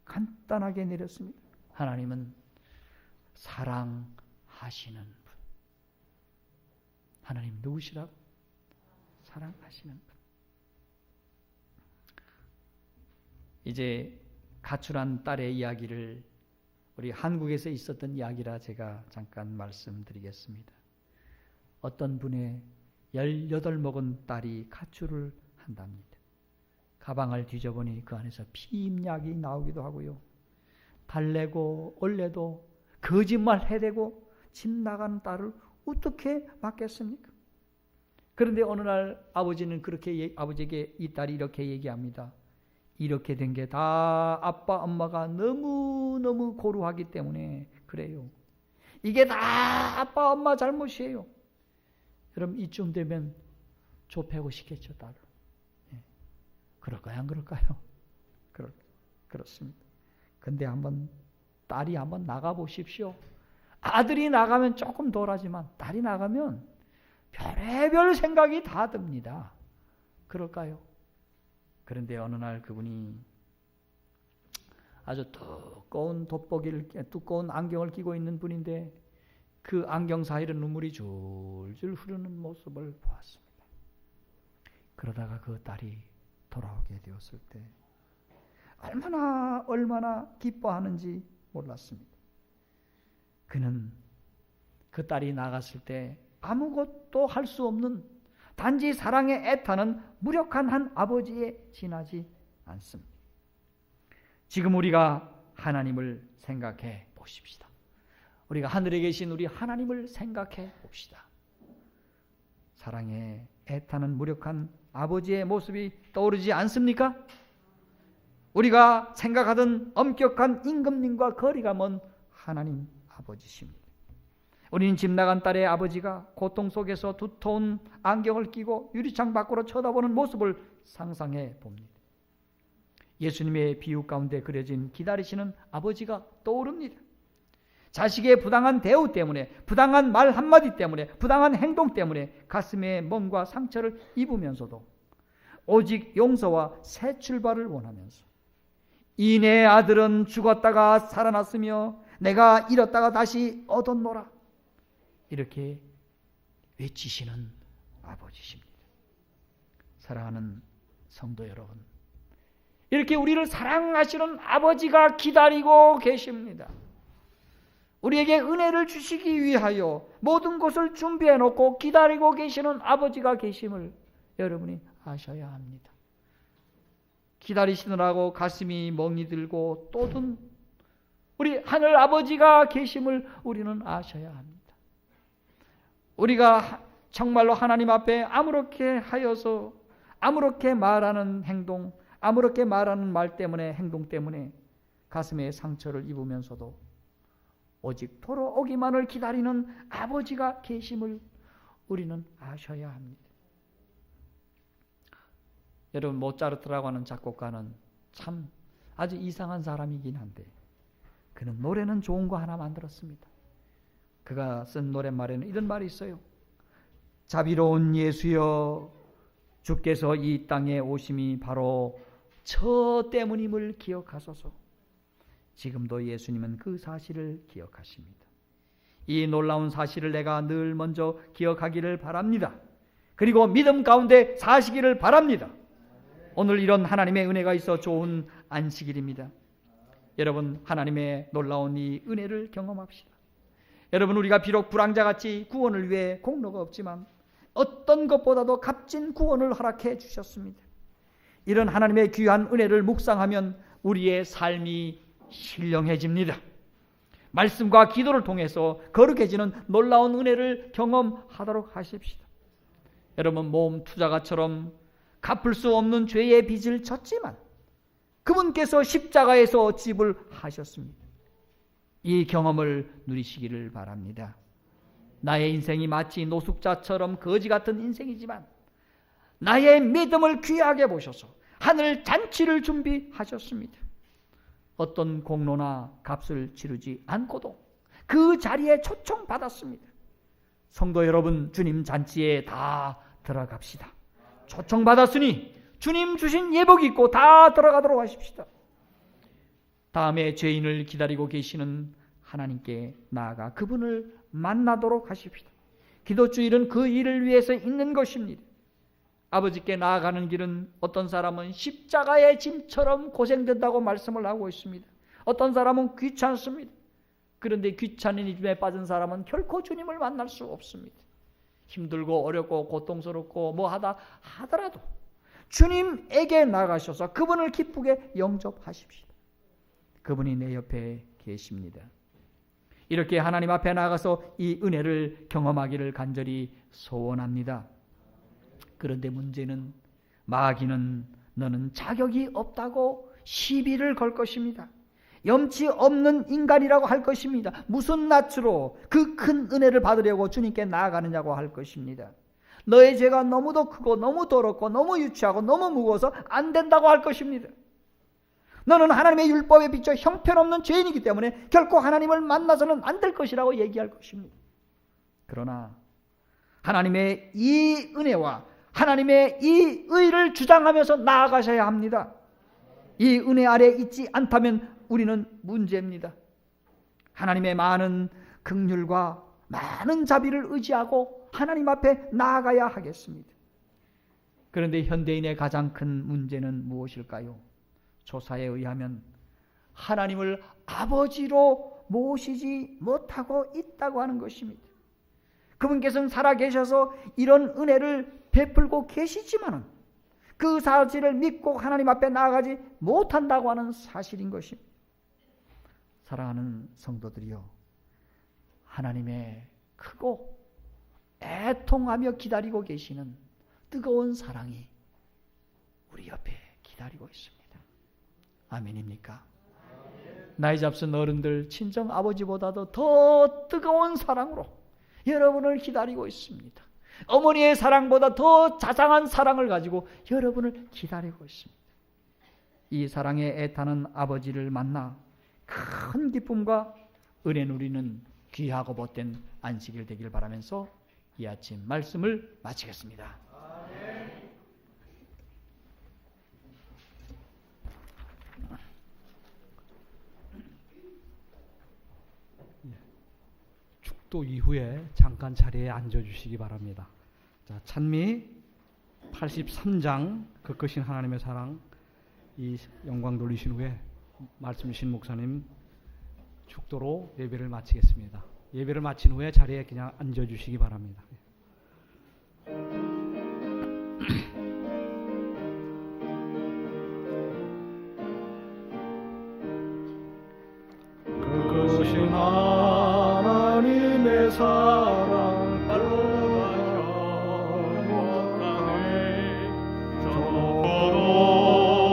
Speaker 1: 간단하게 내렸습니다. 하나님은 사랑하시는 분. 하나님 누구시라고? 사랑하시는 분. 이제 가출한 딸의 이야기를 우리 한국에서 있었던 이야기라 제가 잠깐 말씀드리겠습니다. 어떤 분의 18 먹은 딸이 가출을 한답니다. 가방을 뒤져보니 그 안에서 피임약이 나오기도 하고요. 달래고 얼레도 거짓말 해대고 집 나가는 딸을 어떻게 맡겠습니까? 그런데 어느 날 아버지에게 이 딸이 이렇게 얘기합니다. 이렇게 된 게 다 아빠 엄마가 너무너무 고루하기 때문에 그래요. 이게 다 아빠 엄마 잘못이에요. 여러분 이쯤 되면 좁히고 싶겠죠, 딸을. 예. 그럴까요? 안 그럴까요? 그렇습니다. 근데 딸이 한번 나가보십시오. 아들이 나가면 조금 덜하지만 딸이 나가면 별의별 생각이 다 듭니다. 그럴까요? 그런데 어느 날 그분이 아주 두꺼운 안경을 끼고 있는 분인데 그 안경 사이로 눈물이 줄줄 흐르는 모습을 보았습니다. 그러다가 그 딸이 돌아오게 되었을 때 얼마나 기뻐하는지 몰랐습니다. 그는 그 딸이 나갔을 때 아무것도 할 수 없는 단지 사랑에 애타는 무력한 한 아버지에 지나지 않습니다. 지금 우리가 하나님을 생각해 보십시다. 우리가 하늘에 계신 우리 하나님을 생각해 봅시다. 사랑에 애타는 무력한 아버지의 모습이 떠오르지 않습니까? 우리가 생각하던 엄격한 임금님과 거리가 먼 하나님 아버지십니다. 우리는 집 나간 딸의 아버지가 고통 속에서 두터운 안경을 끼고 유리창 밖으로 쳐다보는 모습을 상상해 봅니다. 예수님의 비유 가운데 그려진 기다리시는 아버지가 떠오릅니다. 자식의 부당한 대우 때문에, 부당한 말 한마디 때문에, 부당한 행동 때문에 가슴에 멍과 상처를 입으면서도 오직 용서와 새 출발을 원하면서 이 내 아들은 죽었다가 살아났으며 내가 잃었다가 다시 얻었노라 이렇게 외치시는 아버지십니다. 사랑하는 성도 여러분, 이렇게 우리를 사랑하시는 아버지가 기다리고 계십니다. 우리에게 은혜를 주시기 위하여 모든 것을 준비해 놓고 기다리고 계시는 아버지가 계심을 여러분이 아셔야 합니다. 기다리시느라고 가슴이 멍이 들고 또든 우리 하늘 아버지가 계심을 우리는 아셔야 합니다. 우리가 정말로 하나님 앞에 아무렇게 하여서 아무렇게 말하는 행동, 아무렇게 말하는 말 때문에, 행동 때문에 가슴에 상처를 입으면서도 오직 돌아오기만을 기다리는 아버지가 계심을 우리는 아셔야 합니다. 여러분, 모차르트라고 하는 작곡가는 참 아주 이상한 사람이긴 한데 그는 노래는 좋은 거 하나 만들었습니다. 그가 쓴 노랫말에는 이런 말이 있어요. 자비로운 예수여, 주께서 이 땅에 오심이 바로 저 때문임을 기억하소서. 지금도 예수님은 그 사실을 기억하십니다. 이 놀라운 사실을 내가 늘 먼저 기억하기를 바랍니다. 그리고 믿음 가운데 사시기를 바랍니다. 오늘 이런 하나님의 은혜가 있어 좋은 안식일입니다. 여러분, 하나님의 놀라운 이 은혜를 경험합시다. 여러분, 우리가 비록 불황자같이 구원을 위해 공로가 없지만 어떤 것보다도 값진 구원을 허락해 주셨습니다. 이런 하나님의 귀한 은혜를 묵상하면 우리의 삶이 신령해집니다. 말씀과 기도를 통해서 거룩해지는 놀라운 은혜를 경험하도록 하십시다. 여러분, 모험 투자가처럼 갚을 수 없는 죄의 빚을 졌지만 그분께서 십자가에서 지불하셨습니다. 이 경험을 누리시기를 바랍니다. 나의 인생이 마치 노숙자처럼 거지 같은 인생이지만 나의 믿음을 귀하게 보셔서 하늘 잔치를 준비하셨습니다. 어떤 공로나 값을 치르지 않고도 그 자리에 초청받았습니다. 성도 여러분, 주님 잔치에 다 들어갑시다. 초청받았으니 주님 주신 예복 입고 다 들어가도록 하십시다. 다음에 죄인을 기다리고 계시는 하나님께 나아가 그분을 만나도록 하십시다. 기도주일은 그 일을 위해서 있는 것입니다. 아버지께 나아가는 길은 어떤 사람은 십자가의 짐처럼 고생된다고 말씀을 하고 있습니다. 어떤 사람은 귀찮습니다. 그런데 귀차니즘에 빠진 사람은 결코 주님을 만날 수 없습니다. 힘들고 어렵고 고통스럽고 뭐 하더라도 주님에게 나가셔서 그분을 기쁘게 영접하십시다. 그분이 내 옆에 계십니다. 이렇게 하나님 앞에 나가서 이 은혜를 경험하기를 간절히 소원합니다. 그런데 문제는 마귀는 너는 자격이 없다고 시비를 걸 것입니다. 염치 없는 인간이라고 할 것입니다. 무슨 낯으로 그 큰 은혜를 받으려고 주님께 나아가느냐고 할 것입니다. 너의 죄가 너무도 크고 너무 더럽고 너무 유치하고 너무 무거워서 안 된다고 할 것입니다. 너는 하나님의 율법에 비춰 형편없는 죄인이기 때문에 결코 하나님을 만나서는 안 될 것이라고 얘기할 것입니다. 그러나 하나님의 이 은혜와 하나님의 이 의를 주장하면서 나아가셔야 합니다. 이 은혜 아래 있지 않다면 우리는 문제입니다. 하나님의 많은 긍휼과 많은 자비를 의지하고 하나님 앞에 나아가야 하겠습니다. 그런데 현대인의 가장 큰 문제는 무엇일까요? 조사에 의하면 하나님을 아버지로 모시지 못하고 있다고 하는 것입니다. 그분께서는 살아계셔서 이런 은혜를 베풀고 계시지만 그 사실을 믿고 하나님 앞에 나아가지 못한다고 하는 사실인 것입니다. 사랑하는 성도들이여, 하나님의 크고 애통하며 기다리고 계시는 뜨거운 사랑이 우리 옆에 기다리고 있습니다. 아멘입니까? 나이 잡순 어른들 친정 아버지보다도 더 뜨거운 사랑으로 여러분을 기다리고 있습니다. 어머니의 사랑보다 더 자상한 사랑을 가지고 여러분을 기다리고 있습니다. 이 사랑에 애타는 아버지를 만나 큰 기쁨과 은혜 누리는 귀하고 복된 안식일 되길 바라면서 이 아침 말씀을 마치겠습니다.
Speaker 2: 축도 이후에 잠깐 자리에 앉아주시기 바랍니다. 자, 찬미 83장 그 크신 하나님의 사랑 이 영광 돌리신 후에 말씀 주신 목사님 축도로 예배를 마치겠습니다. 예배를 마친 후에 자리에 그냥 앉아주시기 바랍니다.
Speaker 3: 그것이 하나님의 사랑 저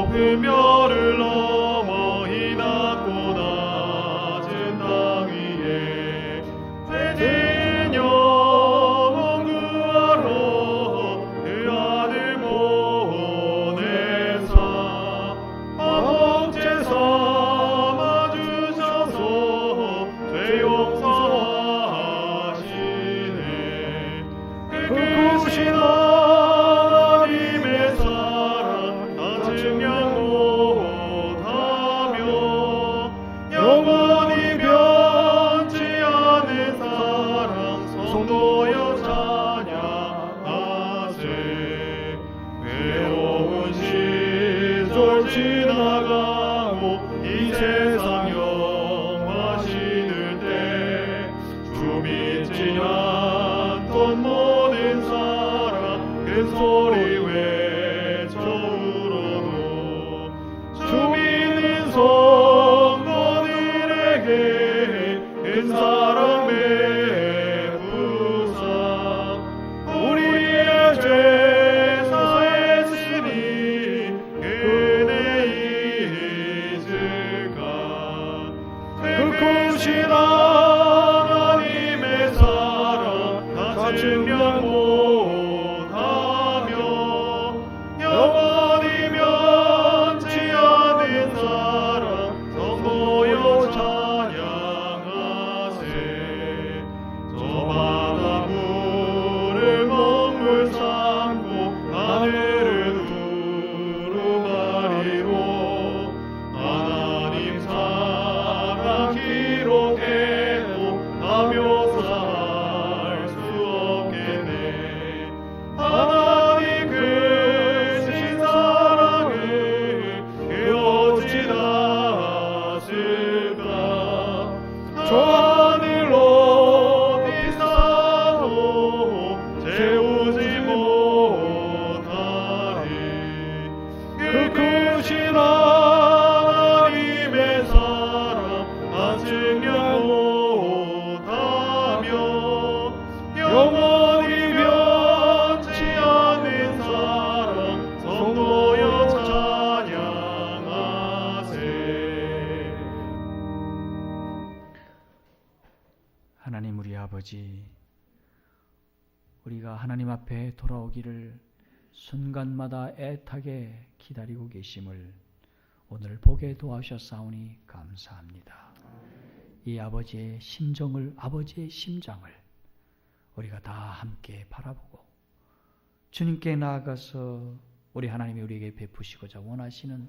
Speaker 3: 높으며를 넘어 이 낮고 낮은 땅 위에 죄진 영혼 구하러 그 아들 보내사 화목제 삼아 주셔서 죄 용서하시고 큰 사랑 베푸사 우리의 죄 사했으니 그대 잊을까 그 크신 하나님의 사랑 다 증명 못하며 영원히 면치 않는 사랑 성도여 찬양하세 저 바다 물을 먹물 삼고 하늘을 두루마리로 하나님 사랑 기록해도 다 묘사할 수 없겠네 하나님 크신 사랑을 그 어찌다 하실까 저 하늘 어디 사도 채우지 못하리 그 크신 하나님의 사랑 다 증명 못하며 영원히 변치 않는 사랑 성도여 찬양하세
Speaker 1: 하나님 우리 아버지, 우리가 하나님 앞에 돌아오기를 순간마다 애타게 기다리고 계심을 오늘 보게 도와주셨사오니 감사합니다. 이 아버지의 심정을, 아버지의 심장을 우리가 다 함께 바라보고 주님께 나아가서 우리 하나님이 우리에게 베푸시고자 원하시는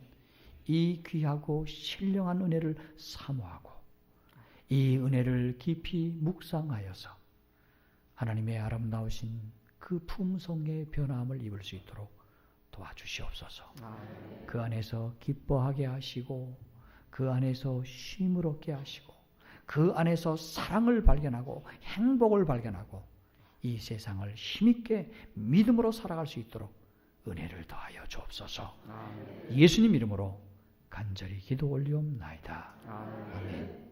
Speaker 1: 이 귀하고 신령한 은혜를 사모하고 이 은혜를 깊이 묵상하여서 하나님의 아름다우신 그 품성의 변함을 입을 수 있도록 도와주시옵소서. 그 안에서 기뻐하게 하시고 그 안에서 쉼을 얻게 하시고 그 안에서 사랑을 발견하고 행복을 발견하고 이 세상을 힘있게 믿음으로 살아갈 수 있도록 은혜를 더하여 주옵소서. 예수님 이름으로 간절히 기도 올리옵나이다. 아멘.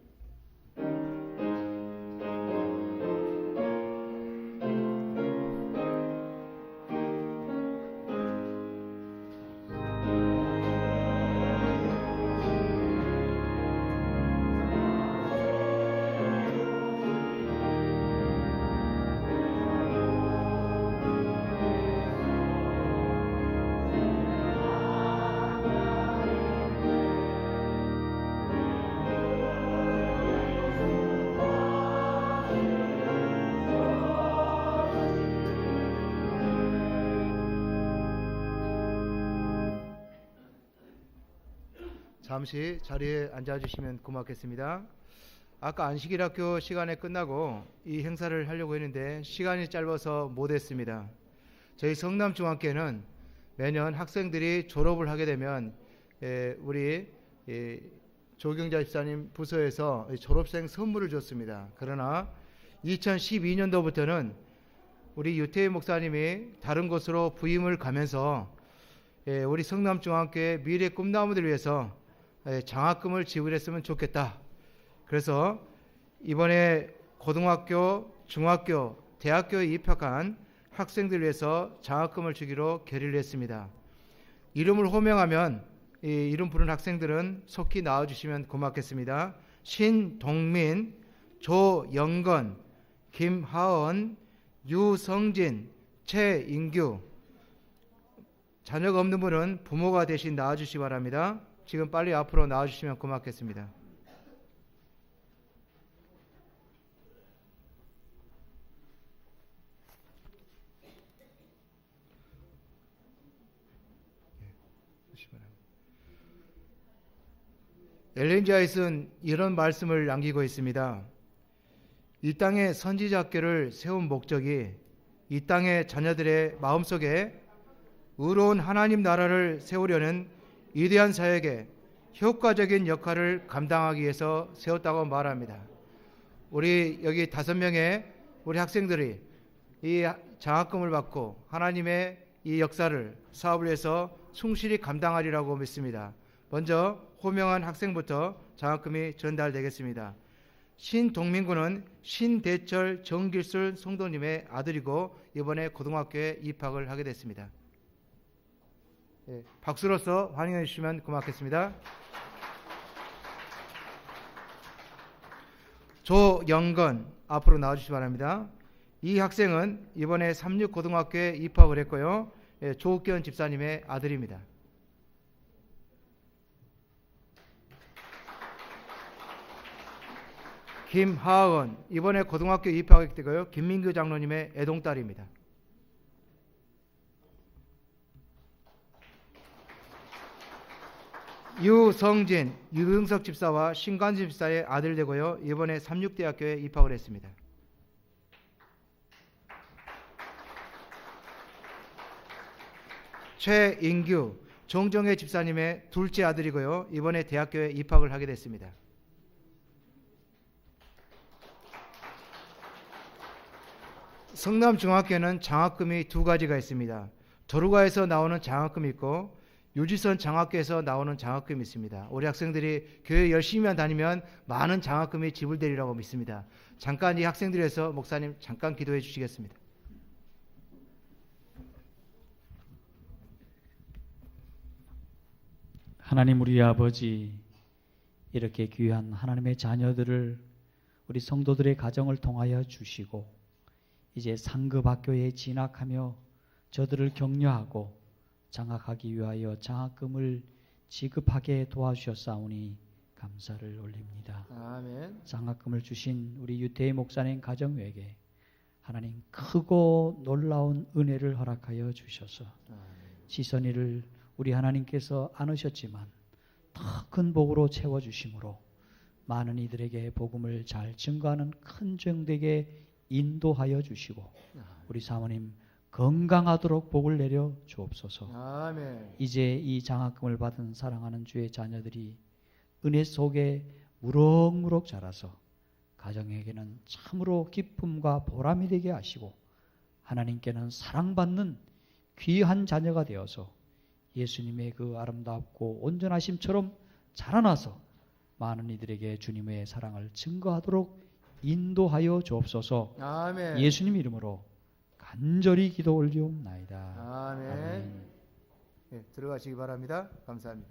Speaker 4: 잠시 자리에 앉아주시면 고맙겠습니다. 아까 안식일학교 시간에 끝나고 이 행사를 하려고 했는데 시간이 짧아서 못했습니다. 저희 성남중학교는 매년 학생들이 졸업을 하게 되면 우리 조경자 집사님 부서에서 졸업생 선물을 줬습니다. 그러나 2012년도부터는 우리 유태희 목사님이 다른 곳으로 부임을 가면서 우리 성남중학교의 미래 꿈나무들을 위해서 장학금을 지불했으면 좋겠다. 그래서 이번에 고등학교, 중학교, 대학교에 입학한 학생들을 위해서 장학금을 주기로 결의를 했습니다. 이름을 호명하면 이 이름 부른 학생들은 속히 나와주시면 고맙겠습니다. 신동민, 조영건, 김하은, 유성진, 최인규. 자녀가 없는 분은 부모가 대신 나와주시기 바랍니다. 지금 빨리 앞으로 나와주시면 고맙겠습니다. 엘렌 지 화이트는 이런 말씀을 남기고 있습니다. 이 땅에 선지자 학교를 세운 목적이 이 땅의 자녀들의 마음속에 의로운 하나님 나라를 세우려는 위대한 사역에 효과적인 역할을 감당하기 위해서 세웠다고 말합니다. 우리 여기 5명의 우리 학생들이 이 장학금을 받고 하나님의 이 역사를 사업을 위해서 충실히 감당하리라고 믿습니다. 먼저 호명한 학생부터 장학금이 전달되겠습니다. 신동민군은 신대철 정길술 성도님의 아들이고 이번에 고등학교에 입학을 하게 됐습니다. 박수로서 환영해 주시면 고맙겠습니다. 조영건 앞으로 나와주시기 바랍니다. 이 학생은 이번에 삼육고등학교에 입학을 했고요. 조옥견 집사님의 아들입니다. 김하은 이번에 고등학교 입학했고요. 김민규 장로님의 애동딸입니다. 유성진 유흥석 집사와 신관진 집사의 아들 되고요. 이번에 삼육대학교에 입학을 했습니다. 최인규 정정혜 집사님의 둘째 아들이고요. 이번에 대학교에 입학을 하게 됐습니다. 성남중학교는 장학금이 두 가지가 있습니다. 도루가에서 나오는 장학금이 있고 유지선 장학교에서 나오는 장학금이 있습니다. 우리 학생들이 교회 열심히만 다니면 많은 장학금이 지불되리라고 믿습니다. 잠깐 이 학생들을 위해서 목사님 잠깐 기도해 주시겠습니다.
Speaker 1: 하나님 우리 아버지, 이렇게 귀한 하나님의 자녀들을 우리 성도들의 가정을 통하여 주시고 이제 상급 학교에 진학하며 저들을 격려하고 장학하기 위하여 장학금을 지급하게 도와주셨사오니 감사를 올립니다.
Speaker 4: 아멘.
Speaker 1: 장학금을 주신 우리 유태희 목사님 가정에게 하나님 크고 놀라운 은혜를 허락하여 주셔서 지선이를 우리 하나님께서 안으셨지만 더 큰 복으로 채워주심으로 많은 이들에게 복음을 잘 증거하는 큰 종되게 인도하여 주시고 우리 사모님 건강하도록 복을 내려 주옵소서.
Speaker 4: 아멘.
Speaker 1: 이제 이 장학금을 받은 사랑하는 주의 자녀들이 은혜 속에 무럭무럭 자라서 가정에게는 참으로 기쁨과 보람이 되게 하시고 하나님께는 사랑받는 귀한 자녀가 되어서 예수님의 그 아름답고 온전하심처럼 자라나서 많은 이들에게 주님의 사랑을 증거하도록 인도하여 주옵소서.
Speaker 4: 아멘.
Speaker 1: 예수님 이름으로 간절히 기도 올리옵나이다.
Speaker 4: 아멘.
Speaker 1: 아멘.
Speaker 4: 들어가시기 바랍니다. 감사합니다.